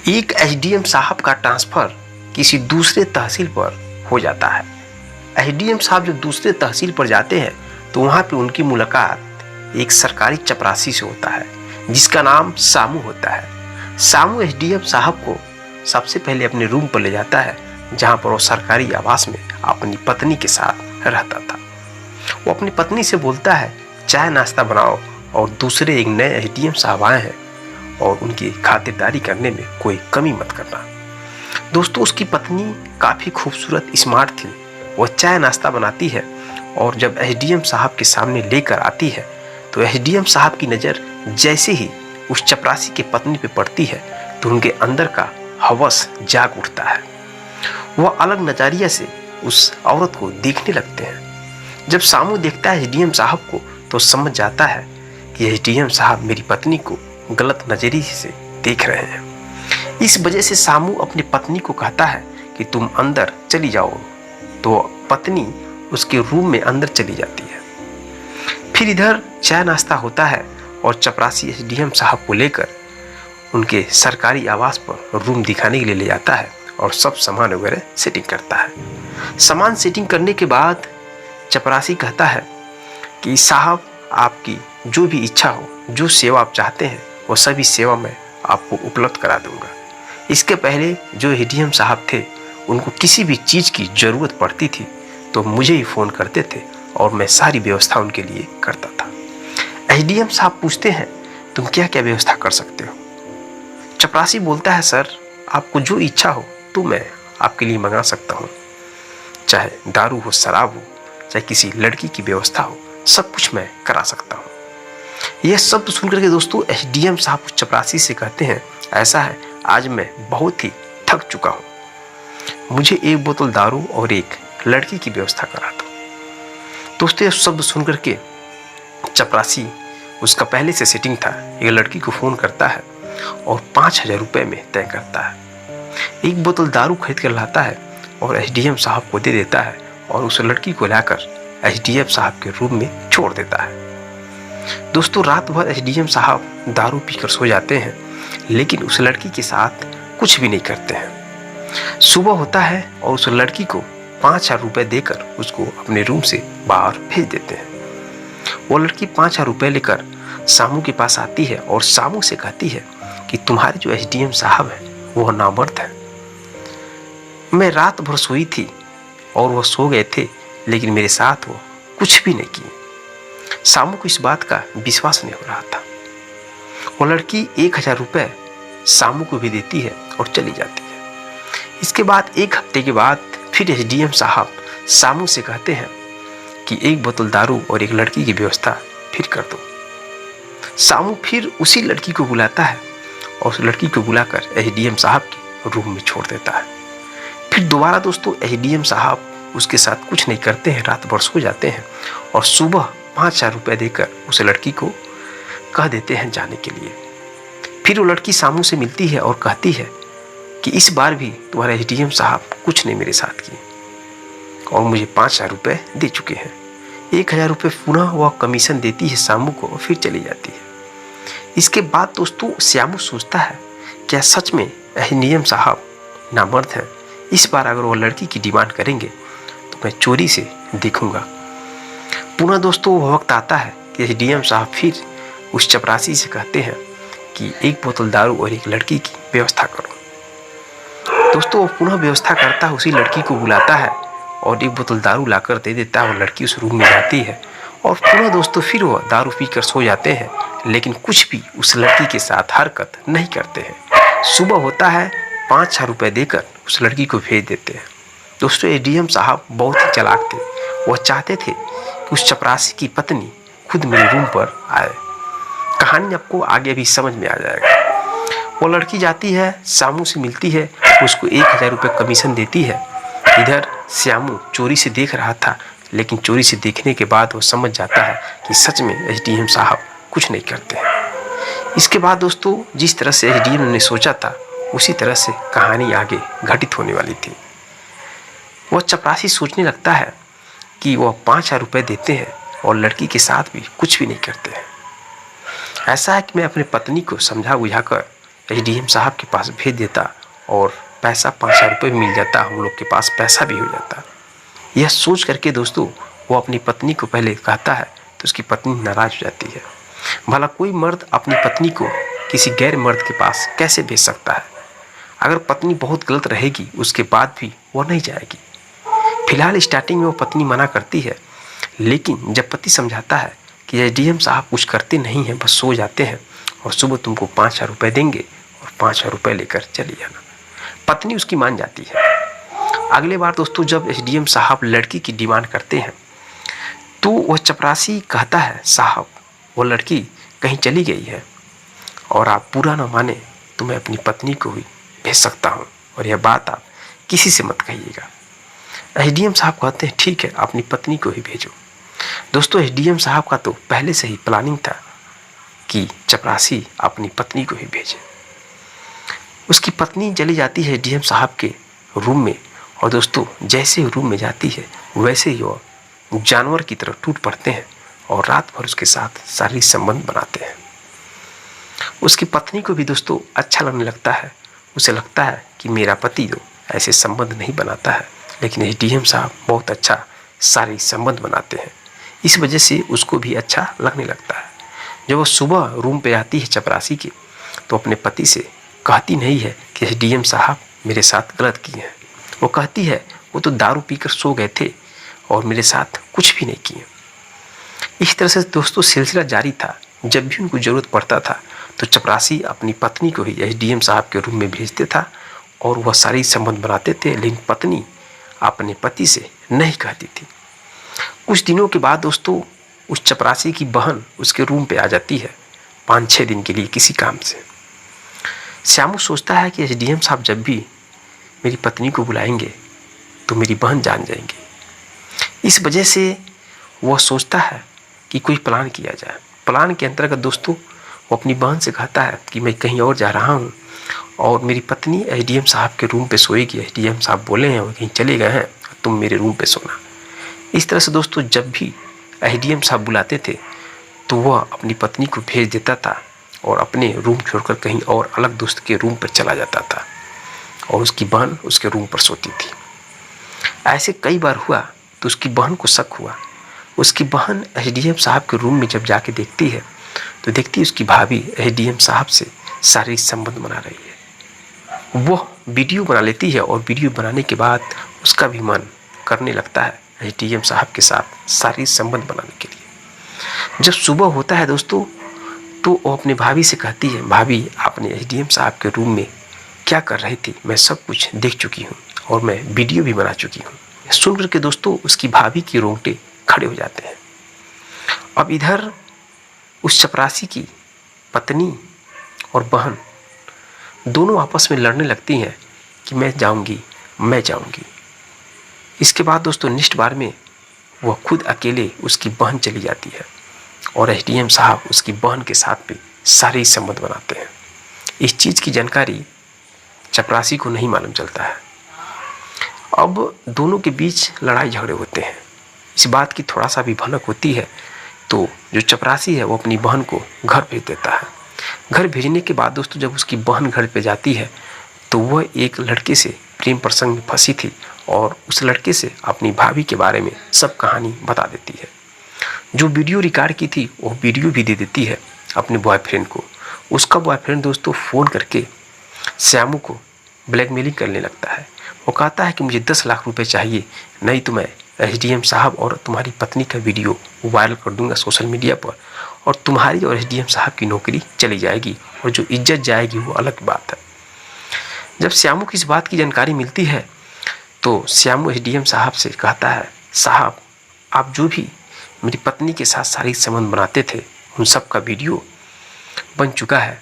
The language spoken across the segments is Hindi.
एक एसडीएम साहब का ट्रांसफर किसी दूसरे तहसील पर हो जाता है। एसडीएम साहब जब दूसरे तहसील पर जाते हैं तो वहाँ पे उनकी मुलाकात एक सरकारी चपरासी से होता है जिसका नाम सामू होता है। सामू एसडीएम साहब को सबसे पहले अपने रूम पर ले जाता है जहाँ पर वो सरकारी आवास में अपनी पत्नी के साथ रहता था। वो अपनी पत्नी से बोलता है चाय नाश्ता बनाओ और दूसरे एक नए एसडीएम साहब आए हैं और उनकी खातिरदारी करने में कोई कमी मत करना। दोस्तों, उसकी पत्नी काफ़ी खूबसूरत स्मार्ट थी। वह चाय नाश्ता बनाती है और जब एसडीएम साहब के सामने लेकर आती है तो एसडीएम साहब की नज़र जैसे ही उस चपरासी की पत्नी पे पड़ती है तो उनके अंदर का हवस जाग उठता है। वह अलग नज़रिया से उस औरत को देखने लगते हैं। जब सामू देखता है एसडीएम साहब को तो समझ जाता है कि एसडीएम साहब मेरी पत्नी को गलत नज़रिए से देख रहे हैं। इस वजह से सामू अपनी पत्नी को कहता है कि तुम अंदर चली जाओ, तो पत्नी उसके रूम में अंदर चली जाती है। फिर इधर चाय नाश्ता होता है और चपरासी एसडीएम साहब को लेकर उनके सरकारी आवास पर रूम दिखाने के लिए ले जाता है और सब सामान वगैरह सेटिंग करता है। सामान सेटिंग करने के बाद चपरासी कहता है कि साहब आपकी जो भी इच्छा हो, जो सेवा आप चाहते हैं वो सभी सेवा मैं आपको उपलब्ध करा दूंगा। इसके पहले जो एसडीएम साहब थे उनको किसी भी चीज़ की ज़रूरत पड़ती थी तो मुझे ही फ़ोन करते थे और मैं सारी व्यवस्था उनके लिए करता था। एसडीएम साहब पूछते हैं तुम क्या क्या व्यवस्था कर सकते हो? चपरासी बोलता है सर आपको जो इच्छा हो तो मैं आपके लिए मंगा सकता हूँ, चाहे दारू हो, शराब हो, चाहे किसी लड़की की व्यवस्था हो, सब कुछ मैं करा सकता हूँ। यह शब्द सुनकर के दोस्तों एसडीएम साहब उस चपरासी से कहते हैं ऐसा है आज मैं बहुत ही थक चुका हूँ, मुझे एक बोतल दारू और एक लड़की की व्यवस्था करा दो। दोस्तों यह शब्द सुनकर के चपरासी, उसका पहले से सेटिंग था, एक लड़की को फ़ोन करता है और 5,000 रुपये में तय करता है। एक बोतल दारू खरीद कर लाता है और एसडीएम साहब को दे देता है और उस लड़की को लाकर एसडीएम साहब के रूम में छोड़ देता है। दोस्तों रात भर एसडीएम साहब दारू पीकर सो जाते हैं लेकिन उस लड़की के साथ कुछ भी नहीं करते हैं। सुबह होता है और उस लड़की को 5,000 रुपये देकर उसको अपने रूम से बाहर भेज देते हैं। वो लड़की 5,000 रुपये लेकर सामू के पास आती है और सामू से कहती है कि तुम्हारे जो एसडीएम साहब हैं वो नामर्द हैं। मैं रात भर सोई थी और वह सो गए थे लेकिन मेरे साथ वो कुछ भी नहीं किए। सामू को इस बात का विश्वास नहीं हो रहा था। वो लड़की 1,000 रुपये सामू को भी देती है और चली जाती है। इसके बाद एक हफ्ते के बाद फिर एसडीएम साहब सामू से कहते हैं कि एक बोतल दारू और एक लड़की की व्यवस्था फिर कर दो। सामू फिर उसी लड़की को बुलाता है और उस लड़की को बुलाकर एसडीएम साहब के रूम में छोड़ देता है। फिर दोबारा दोस्तों एसडीएम साहब उसके साथ कुछ नहीं करते हैं, रात भर सो जाते हैं और सुबह 5,000 रुपये देकर उस लड़की को कह देते हैं जाने के लिए। फिर वो लड़की सामू से मिलती है और कहती है कि इस बार भी तुम्हारे एसडीएम साहब कुछ नहीं मेरे साथ किए और मुझे 5,000 रुपये दे चुके हैं। 1,000 रुपये पुनः वह कमीशन देती है सामू को और फिर चली जाती है। इसके बाद दोस्तों श्यामू सोचता है क्या सच में एसडीएम साहब नामर्द हैं? इस बार अगर वो लड़की की डिमांड करेंगे तो मैं चोरी से देखूंगा। पुनः दोस्तों वो वक्त आता है कि एसडीएम साहब फिर उस चपरासी से कहते हैं कि एक बोतल दारू और एक लड़की की व्यवस्था करो। दोस्तों वो पुनः व्यवस्था करता है, उसी लड़की को बुलाता है और एक बोतल दारू लाकर दे देता है। वो लड़की उस रूम में जाती है और पुनः दोस्तों फिर वो दारू पीकर सो जाते हैं लेकिन कुछ भी उस लड़की के साथ हरकत नहीं करते हैं। सुबह होता है, 5,000 रुपये देकर उस लड़की को भेज देते हैं। दोस्तों एसडीएम साहब बहुत ही चालाक थे। वह चाहते थे कि उस चपरासी की पत्नी खुद मेरे रूम पर आए। कहानी आपको आगे भी समझ में आ जाएगा। वो लड़की जाती है, श्यामू से मिलती है, उसको 1,000 रुपये कमीशन देती है। इधर श्यामू चोरी से देख रहा था लेकिन चोरी से देखने के बाद वो समझ जाता है कि सच में एसडीएम साहब कुछ नहीं करते हैं। इसके बाद दोस्तों जिस तरह से एसडीएम ने सोचा था उसी तरह से कहानी आगे घटित होने वाली थी। वह चपरासी सोचने लगता है कि वह 5,000 रुपये देते हैं और लड़की के साथ भी कुछ भी नहीं करते हैं। ऐसा है कि मैं अपनी पत्नी को समझा बुझाकर एसडीएम साहब के पास भेज देता और पैसा 5,000 रुपये मिल जाता, हम लोग के पास पैसा भी हो जाता। यह सोच करके दोस्तों वो अपनी पत्नी को पहले कहता है तो उसकी पत्नी नाराज हो जाती है। भला कोई मर्द अपनी पत्नी को किसी गैर मर्द के पास कैसे भेज सकता है? अगर पत्नी बहुत गलत रहेगी उसके बाद भी वो नहीं जाएगी। फिलहाल स्टार्टिंग में वो पत्नी मना करती है, लेकिन जब पति समझाता है कि एसडीएम साहब कुछ करते नहीं हैं, बस सो जाते हैं और सुबह तुमको 5,000 रुपये देंगे और 5,000 रुपये लेकर चली जाना, पत्नी उसकी मान जाती है। अगले बार दोस्तों जब एसडीएम साहब लड़की की डिमांड करते हैं तो वह चपरासी कहता है, साहब वो लड़की कहीं चली गई है और आप बुरा ना माने तो मैं अपनी पत्नी को भी भेज सकता हूँ और यह बात आप किसी से मत कहिएगा। एसडीएम साहब कहते हैं ठीक है, अपनी पत्नी को ही भेजो। दोस्तों एसडीएम साहब का तो पहले से ही प्लानिंग था कि चपरासी अपनी पत्नी को ही भेजे। उसकी पत्नी चली जाती है एसडीएम साहब के रूम में और दोस्तों जैसे रूम में जाती है वैसे ही वो जानवर की तरह टूट पड़ते हैं और रात भर उसके साथ शारीरिक संबंध बनाते हैं। उसकी पत्नी को भी दोस्तों अच्छा लगने लगता है, उसे लगता है कि मेरा पति तो ऐसे संबंध नहीं बनाता है, लेकिन एसडीएम साहब बहुत अच्छा शारीरिक संबंध बनाते हैं, इस वजह से उसको भी अच्छा लगने लगता है। जब वो सुबह रूम पे आती है चपरासी के तो अपने पति से कहती नहीं है कि एसडीएम साहब मेरे साथ गलत किए हैं, वो कहती है वो तो दारू पीकर सो गए थे और मेरे साथ कुछ भी नहीं किए। इस तरह से दोस्तों सिलसिला जारी था। जब भी उनको ज़रूरत पड़ता था तो चपरासी अपनी पत्नी को ही एसडीएम साहब के रूम में भेजते था और वह शारीरिक संबंध बनाते थे, लेकिन पत्नी अपने पति से नहीं कहती थी। कुछ दिनों के बाद दोस्तों उस चपरासी की बहन उसके रूम पे आ जाती है 5-6 दिन के लिए किसी काम से। श्यामू सोचता है कि एसडीएम साहब जब भी मेरी पत्नी को बुलाएंगे तो मेरी बहन जान जाएंगी। इस वजह से वह सोचता है कि कोई प्लान किया जाए। प्लान के अंतर्गत दोस्तों वो अपनी बहन से कहता है कि मैं कहीं और जा रहा हूँ और मेरी पत्नी एसडीएम साहब के रूम पे सोएगी, एसडीएम साहब बोले हैं वो कहीं चले गए हैं, तुम मेरे रूम पे सोना। इस तरह से दोस्तों जब भी एसडीएम साहब बुलाते थे तो वह अपनी पत्नी को भेज देता था और अपने रूम छोड़कर कहीं और अलग दोस्त के रूम पर चला जाता था और उसकी बहन उसके रूम पर सोती थी। ऐसे कई बार हुआ तो उसकी बहन को शक हुआ। उसकी बहन एसडीएम साहब के रूम में जब जाके देखती है तो देखती है उसकी भाभी एसडीएम साहब से शारीरिक संबंध बना रही है। वह वीडियो बना लेती है और वीडियो बनाने के बाद उसका भी मन करने लगता है एसडीएम साहब के साथ शारीरिक संबंध बनाने के लिए। जब सुबह होता है दोस्तों तो वो अपने भाभी से कहती है, भाभी आपने एसडीएम साहब के रूम में क्या कर रही थी, मैं सब कुछ देख चुकी हूँ और मैं वीडियो भी बना चुकी हूँ। सुन करके दोस्तों उसकी भाभी की रोंगटे खड़े हो जाते हैं। अब इधर उस चपरासी की पत्नी और बहन दोनों आपस में लड़ने लगती हैं कि मैं जाऊंगी। इसके बाद दोस्तों नेक्स्ट बार में वह खुद अकेले उसकी बहन चली जाती है और एसडीएम साहब उसकी बहन के साथ भी शारीरिक संबंध बनाते हैं। इस चीज़ की जानकारी चपरासी को नहीं मालूम चलता है। अब दोनों के बीच लड़ाई झगड़े होते हैं। इस बात की थोड़ा सा भी भनक होती है तो जो चपरासी है वो अपनी बहन को घर भेज देता है। घर भेजने के बाद दोस्तों जब उसकी बहन घर पे जाती है तो वह एक लड़के से प्रेम प्रसंग में फंसी थी और उस लड़के से अपनी भाभी के बारे में सब कहानी बता देती है। जो वीडियो रिकॉर्ड की थी वो वीडियो भी दे देती है अपने बॉयफ्रेंड को। उसका बॉयफ्रेंड दोस्तों फ़ोन करके श्यामू को ब्लैकमेलिंग करने लगता है। वो कहता है कि मुझे 10 लाख रुपए चाहिए, नहीं तो मैं एसडीएम साहब और तुम्हारी पत्नी का वीडियो वायरल कर दूंगा सोशल मीडिया पर और तुम्हारी और एसडीएम साहब की नौकरी चली जाएगी और जो इज्जत जाएगी वो अलग बात है। जब श्यामू की इस बात की जानकारी मिलती है तो श्यामू एसडीएम साहब से कहता है, साहब आप जो भी मेरी पत्नी के साथ शारीरिक संबंध बनाते थे उन सब का वीडियो बन चुका है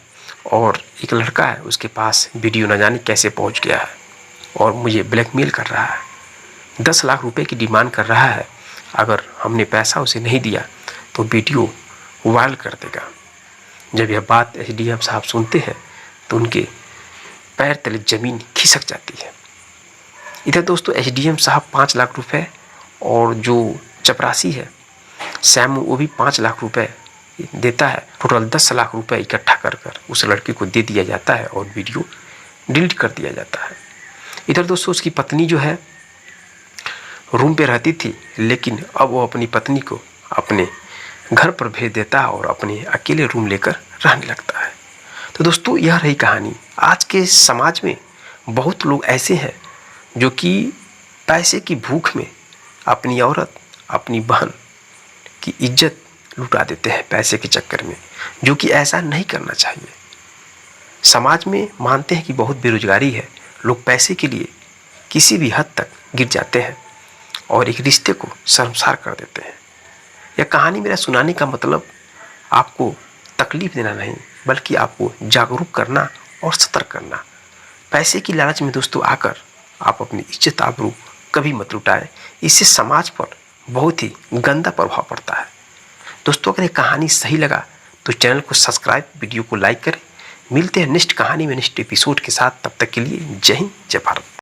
और एक लड़का है उसके पास वीडियो न जाने कैसे पहुंच गया है और मुझे ब्लैकमेल कर रहा है, 10 लाख रुपए की डिमांड कर रहा है। अगर हमने पैसा उसे नहीं दिया तो वीडियो वायरल कर देगा। जब यह बात एसडीएम साहब सुनते हैं तो उनके पैर तले ज़मीन खिसक जाती है। इधर दोस्तों एसडीएम साहब 5 लाख रुपए और जो चपरासी है श्यामू वो भी 5 लाख रुपए देता है। टोटल 10 लाख रुपए इकट्ठा कर उस लड़की को दे दिया जाता है और वीडियो डिलीट कर दिया जाता है। इधर दोस्तों उसकी पत्नी जो है रूम पे रहती थी, लेकिन अब वो अपनी पत्नी को अपने घर पर भेज देता है और अपने अकेले रूम लेकर रहने लगता है। तो दोस्तों यह रही कहानी। आज के समाज में बहुत लोग ऐसे हैं जो कि पैसे की भूख में अपनी औरत, अपनी बहन की इज्जत लुटा देते हैं पैसे के चक्कर में, जो कि ऐसा नहीं करना चाहिए। समाज में मानते हैं कि बहुत बेरोजगारी है, लोग पैसे के लिए किसी भी हद तक गिर जाते हैं और एक रिश्ते को शर्मसार कर देते हैं। यह कहानी मेरा सुनाने का मतलब आपको तकलीफ देना नहीं, बल्कि आपको जागरूक करना और सतर्क करना। पैसे की लालच में दोस्तों आकर आप अपनी इज्जत आबरू कभी मत लुटाएं, इससे समाज पर बहुत ही गंदा प्रभाव पड़ता है। दोस्तों अगर ये कहानी सही लगा तो चैनल को सब्सक्राइब, वीडियो को लाइक करें। मिलते हैं नेक्स्ट कहानी में, नेक्स्ट एपिसोड के साथ। तब तक के लिए जय हिंद, जय भारत।